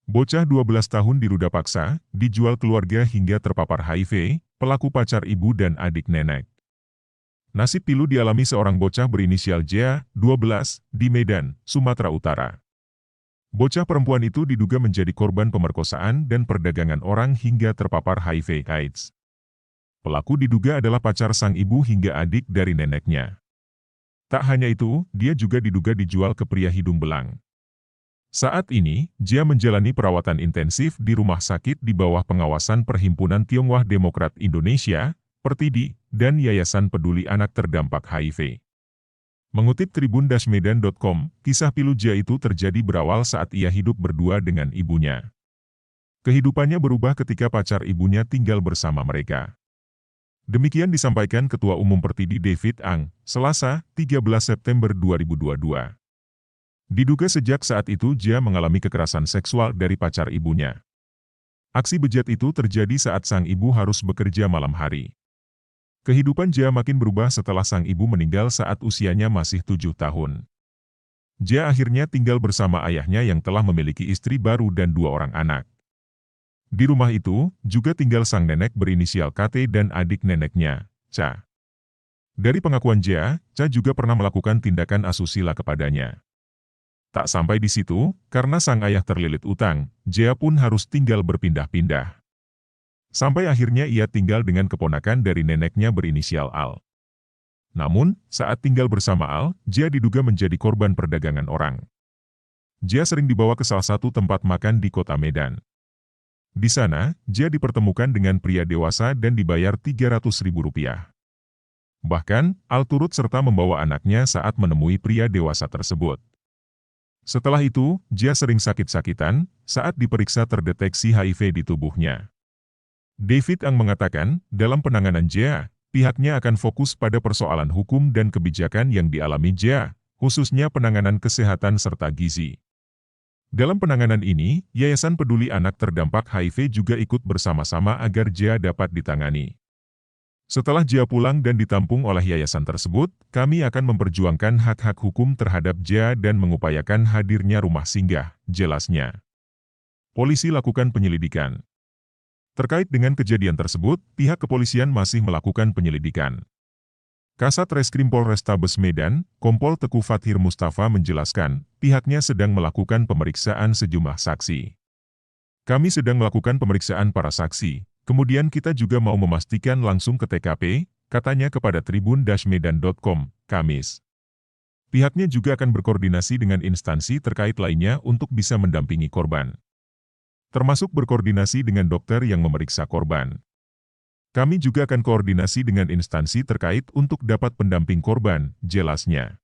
Bocah 12 tahun diruda paksa, dijual keluarga hingga terpapar HIV, pelaku pacar ibu dan adik nenek. Nasib pilu dialami seorang bocah berinisial J, 12, di Medan, Sumatera Utara. Bocah perempuan itu diduga menjadi korban pemerkosaan dan perdagangan orang hingga terpapar HIV/AIDS. Pelaku diduga adalah pacar sang ibu hingga adik dari neneknya. Tak hanya itu, dia juga diduga dijual ke pria hidung belang. Saat ini, Jia menjalani perawatan intensif di rumah sakit di bawah pengawasan Perhimpunan Tionghoa Demokrat Indonesia, Pertidi, dan Yayasan Peduli Anak Terdampak HIV. Mengutip tribun-medan.com, kisah pilu Jia itu terjadi berawal saat ia hidup berdua dengan ibunya. Kehidupannya berubah ketika pacar ibunya tinggal bersama mereka. Demikian disampaikan Ketua Umum Pertidi David Ang, Selasa, 13 September 2022. Diduga sejak saat itu Jia mengalami kekerasan seksual dari pacar ibunya. Aksi bejat itu terjadi saat sang ibu harus bekerja malam hari. Kehidupan Jia makin berubah setelah sang ibu meninggal saat usianya masih 7 tahun. Jia akhirnya tinggal bersama ayahnya yang telah memiliki istri baru dan 2 orang anak. Di rumah itu, juga tinggal sang nenek berinisial KT dan adik neneknya, Cha. Dari pengakuan Jia, Cha juga pernah melakukan tindakan asusila kepadanya. Tak sampai di situ, karena sang ayah terlilit utang, Jia pun harus tinggal berpindah-pindah. Sampai akhirnya ia tinggal dengan keponakan dari neneknya berinisial Al. Namun, saat tinggal bersama Al, Jia diduga menjadi korban perdagangan orang. Jia sering dibawa ke salah satu tempat makan di kota Medan. Di sana, Jia dipertemukan dengan pria dewasa dan dibayar Rp300.000. Bahkan, Al turut serta membawa anaknya saat menemui pria dewasa tersebut. Setelah itu, Jia sering sakit-sakitan saat diperiksa terdeteksi HIV di tubuhnya. David Ang mengatakan, dalam penanganan Jia, pihaknya akan fokus pada persoalan hukum dan kebijakan yang dialami Jia, khususnya penanganan kesehatan serta gizi. Dalam penanganan ini, Yayasan Peduli Anak Terdampak HIV juga ikut bersama-sama agar Jia dapat ditangani. Setelah Jia pulang dan ditampung oleh yayasan tersebut, kami akan memperjuangkan hak-hak hukum terhadap Jia dan mengupayakan hadirnya rumah singgah, jelasnya. Polisi lakukan penyelidikan. Terkait dengan kejadian tersebut, pihak kepolisian masih melakukan penyelidikan. Kasat Reskrim Polrestabes Medan, Kompol Teguh Fathir Mustafa menjelaskan, pihaknya sedang melakukan pemeriksaan sejumlah saksi. Kami sedang melakukan pemeriksaan para saksi, kemudian kita juga mau memastikan langsung ke TKP, katanya kepada tribun-medan.com, Kamis. Pihaknya juga akan berkoordinasi dengan instansi terkait lainnya untuk bisa mendampingi korban. Termasuk berkoordinasi dengan dokter yang memeriksa korban. Kami juga akan koordinasi dengan instansi terkait untuk dapat pendamping korban, jelasnya.